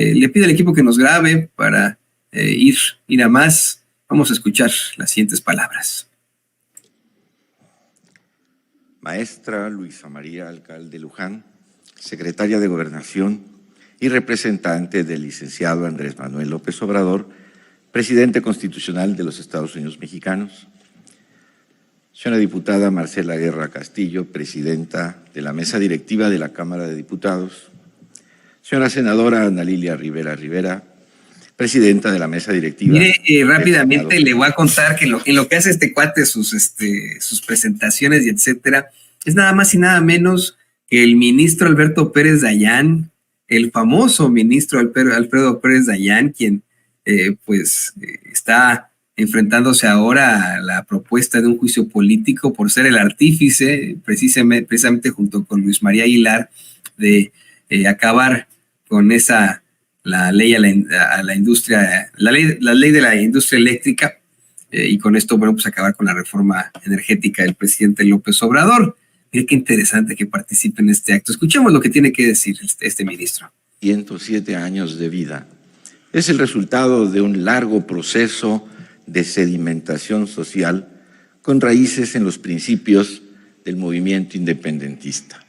Le pido al equipo que nos grabe para ir a más. Vamos a escuchar las siguientes palabras. Maestra Luisa María Alcalde Luján, secretaria de Gobernación y representante del licenciado Andrés Manuel López Obrador, presidente constitucional de los Estados Unidos mexicanos. Señora diputada Marcela Guerra Castillo, presidenta de la mesa directiva de la Cámara de Diputados. Señora senadora Ana Lilia Rivera Rivera, presidenta de la mesa directiva. Mire, rápidamente le voy a contar que en lo que hace este cuate, sus presentaciones y etcétera, es nada más y nada menos que el ministro Alberto Pérez Dayán, el famoso ministro Alfredo Pérez Dayán, quien está enfrentándose ahora a la propuesta de un juicio político por ser el artífice, precisamente junto con Luis María Aguilar, de acabar con la ley a la industria, la ley de la industria eléctrica, y con esto, pues acabar con la reforma energética del presidente López Obrador. Mire qué interesante que participe en este acto. Escuchemos lo que tiene que decir este ministro. 107 años de vida. Es el resultado de un largo proceso de sedimentación social con raíces en los principios del movimiento independentista.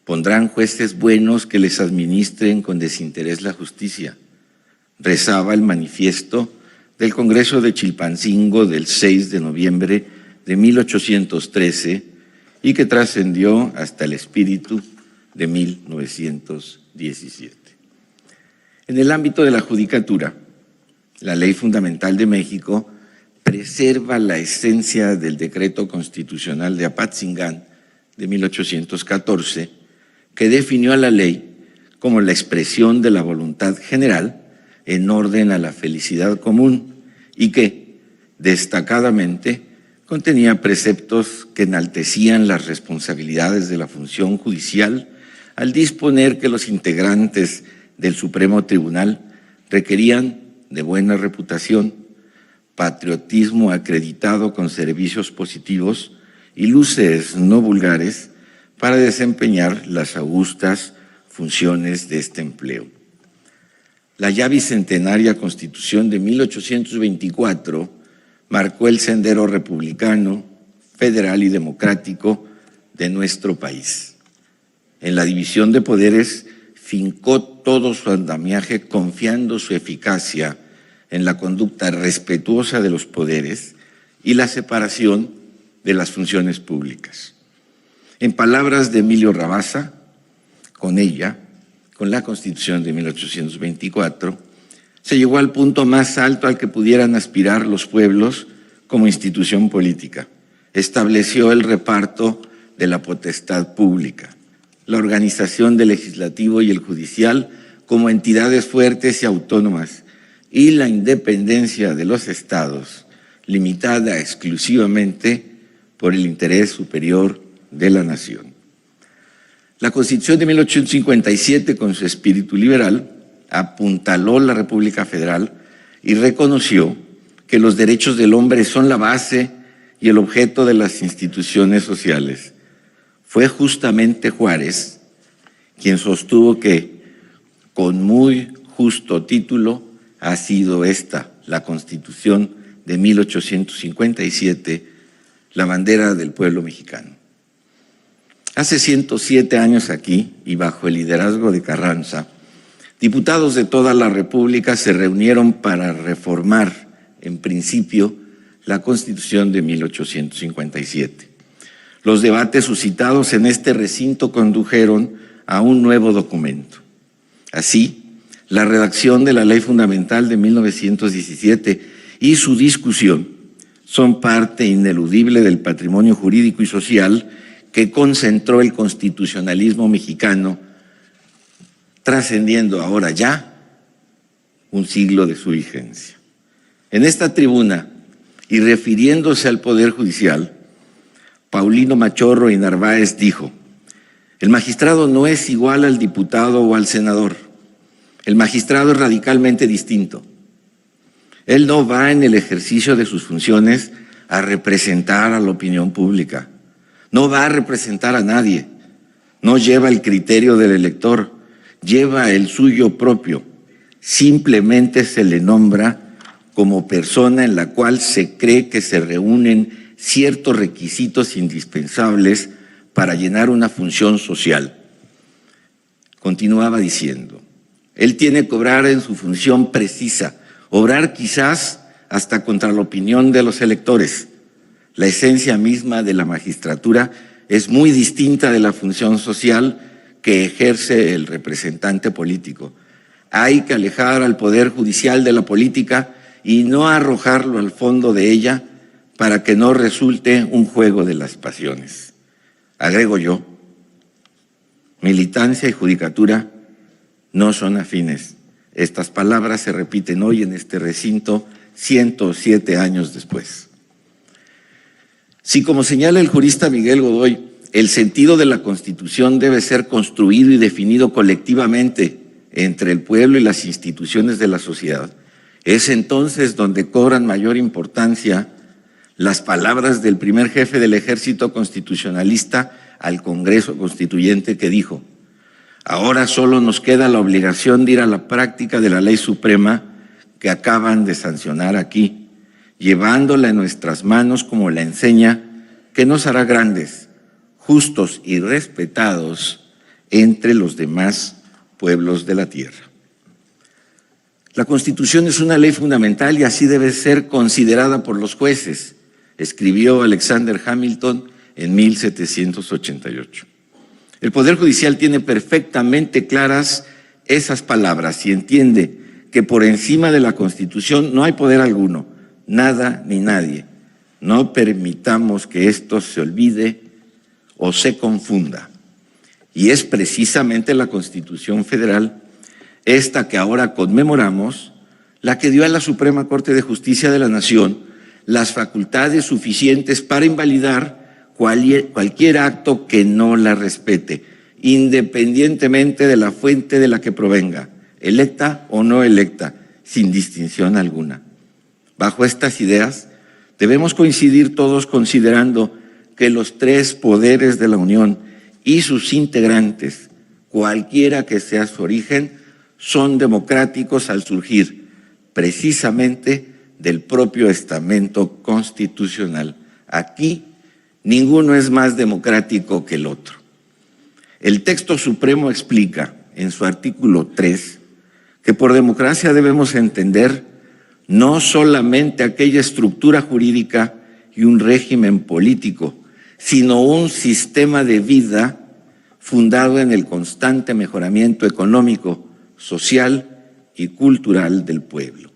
Pondrán jueces buenos que les administren con desinterés la justicia, rezaba el manifiesto del Congreso de Chilpancingo del 6 de noviembre de 1813 y que trascendió hasta el espíritu de 1917. En el ámbito de la judicatura, la Ley Fundamental de México preserva la esencia del decreto constitucional de Apatzingán de 1814, que definió a la ley como la expresión de la voluntad general en orden a la felicidad común y que, destacadamente, contenía preceptos que enaltecían las responsabilidades de la función judicial al disponer que los integrantes del Supremo Tribunal requerían de buena reputación, patriotismo acreditado con servicios positivos y luces no vulgares para desempeñar las augustas funciones de este empleo. La ya bicentenaria Constitución de 1824 marcó el sendero republicano, federal y democrático de nuestro país. En la división de poderes fincó todo su andamiaje confiando su eficacia en la conducta respetuosa de los poderes y la separación de las funciones públicas. En palabras de Emilio Rabasa, con la Constitución de 1824, se llegó al punto más alto al que pudieran aspirar los pueblos como institución política. Estableció el reparto de la potestad pública, la organización del legislativo y el judicial como entidades fuertes y autónomas, y la independencia de los estados, limitada exclusivamente por el interés superior de la nación. La Constitución de 1857, con su espíritu liberal, apuntaló la República Federal y reconoció que los derechos del hombre son la base y el objeto de las instituciones sociales. Fue justamente Juárez quien sostuvo que, con muy justo título, ha sido esta, la Constitución de 1857, la bandera del pueblo mexicano. Hace 107 años aquí, y bajo el liderazgo de Carranza, diputados de toda la República se reunieron para reformar, en principio, la Constitución de 1857. Los debates suscitados en este recinto condujeron a un nuevo documento. Así, la redacción de la Ley Fundamental de 1917 y su discusión son parte ineludible del patrimonio jurídico y social que concentró el constitucionalismo mexicano, trascendiendo ahora ya un siglo de su vigencia. En esta tribuna, y refiriéndose al Poder Judicial, Paulino Machorro y Narváez dijo: el magistrado no es igual al diputado o al senador. El magistrado es radicalmente distinto. Él no va en el ejercicio de sus funciones a representar a la opinión pública. No va a representar a nadie. No lleva el criterio del elector, lleva el suyo propio, simplemente se le nombra como persona en la cual se cree que se reúnen ciertos requisitos indispensables para llenar una función social. Continuaba diciendo, él tiene que obrar en su función precisa, obrar quizás hasta contra la opinión de los electores. La esencia misma de la magistratura es muy distinta de la función social que ejerce el representante político. Hay que alejar al Poder Judicial de la política y no arrojarlo al fondo de ella para que no resulte un juego de las pasiones. Agrego yo, militancia y judicatura no son afines. Estas palabras se repiten hoy en este recinto 107 años después. Si, como señala el jurista Miguel Godoy, el sentido de la Constitución debe ser construido y definido colectivamente entre el pueblo y las instituciones de la sociedad, es entonces donde cobran mayor importancia las palabras del primer jefe del ejército constitucionalista al Congreso Constituyente, que dijo: ahora solo nos queda la obligación de ir a la práctica de la ley suprema que acaban de sancionar aquí, llevándola en nuestras manos como la enseña que nos hará grandes, justos y respetados entre los demás pueblos de la tierra. La Constitución es una ley fundamental y así debe ser considerada por los jueces, escribió Alexander Hamilton en 1788. El Poder Judicial tiene perfectamente claras esas palabras y entiende que por encima de la Constitución no hay poder alguno, nada ni nadie. No permitamos que esto se olvide o se confunda. Y es precisamente la Constitución Federal, esta que ahora conmemoramos, la que dio a la Suprema Corte de Justicia de la Nación las facultades suficientes para invalidar cualquier acto que no la respete, independientemente de la fuente de la que provenga, electa o no electa, sin distinción alguna. Bajo estas ideas, debemos coincidir todos considerando que los tres poderes de la Unión y sus integrantes, cualquiera que sea su origen, son democráticos al surgir precisamente del propio estamento constitucional. Aquí ninguno es más democrático que el otro. El texto supremo explica en su artículo 3 que por democracia debemos entender no solamente aquella estructura jurídica y un régimen político, sino un sistema de vida fundado en el constante mejoramiento económico, social y cultural del pueblo.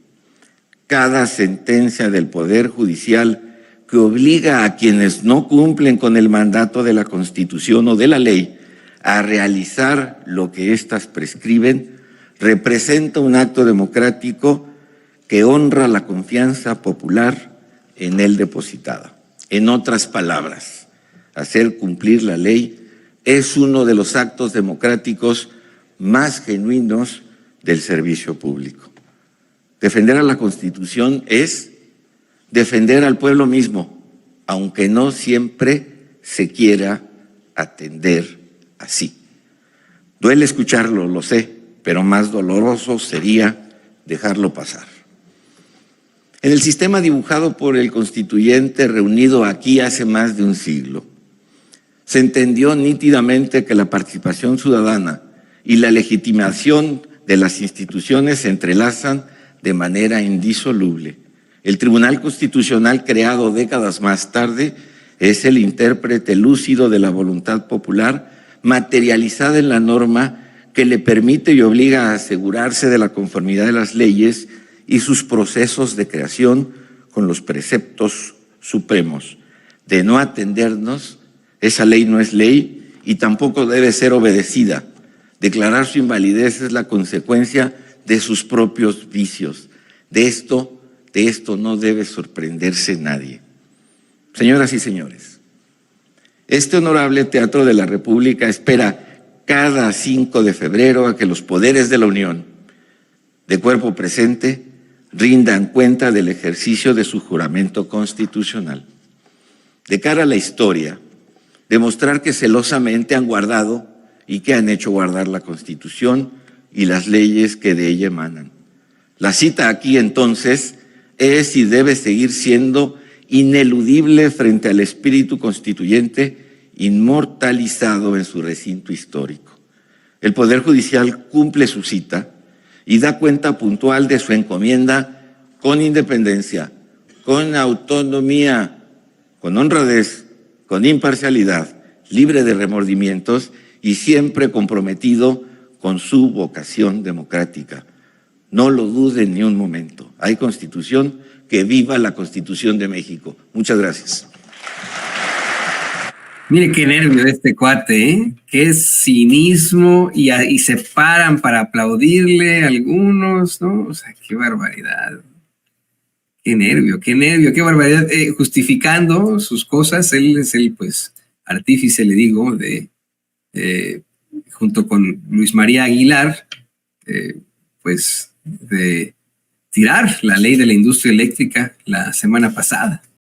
Cada sentencia del Poder Judicial que obliga a quienes no cumplen con el mandato de la Constitución o de la ley a realizar lo que éstas prescriben, representa un acto democrático que honra la confianza popular en él depositada. En otras palabras, hacer cumplir la ley es uno de los actos democráticos más genuinos del servicio público. Defender a la Constitución es defender al pueblo mismo, aunque no siempre se quiera atender así. Duele escucharlo, lo sé, pero más doloroso sería dejarlo pasar. En el sistema dibujado por el constituyente reunido aquí hace más de un siglo, se entendió nítidamente que la participación ciudadana y la legitimación de las instituciones se entrelazan de manera indisoluble. El Tribunal Constitucional, creado décadas más tarde, es el intérprete lúcido de la voluntad popular materializada en la norma que le permite y obliga a asegurarse de la conformidad de las leyes y sus procesos de creación con los preceptos supremos. De no atendernos, esa ley no es ley y tampoco debe ser obedecida. Declarar su invalidez es la consecuencia de sus propios vicios. De esto no debe sorprenderse nadie. Señoras y señores, este honorable Teatro de la República espera cada 5 de febrero a que los poderes de la Unión, de cuerpo presente, rindan cuenta del ejercicio de su juramento constitucional. De cara a la historia, demostrar que celosamente han guardado y que han hecho guardar la Constitución y las leyes que de ella emanan. La cita aquí entonces es y debe seguir siendo ineludible frente al espíritu constituyente inmortalizado en su recinto histórico. El Poder Judicial cumple su cita y da cuenta puntual de su encomienda con independencia, con autonomía, con honradez, con imparcialidad, libre de remordimientos y siempre comprometido con su vocación democrática. No lo duden ni un momento. Hay Constitución, que viva la Constitución de México. Muchas gracias. Mire qué nervio este cuate, ¿eh? Qué cinismo y se paran para aplaudirle algunos, ¿no? O sea, qué barbaridad. Qué nervio, qué barbaridad. Justificando sus cosas, él es el, pues, artífice, le digo, junto con Luis María Aguilar, pues, de tirar la ley de la industria eléctrica la semana pasada.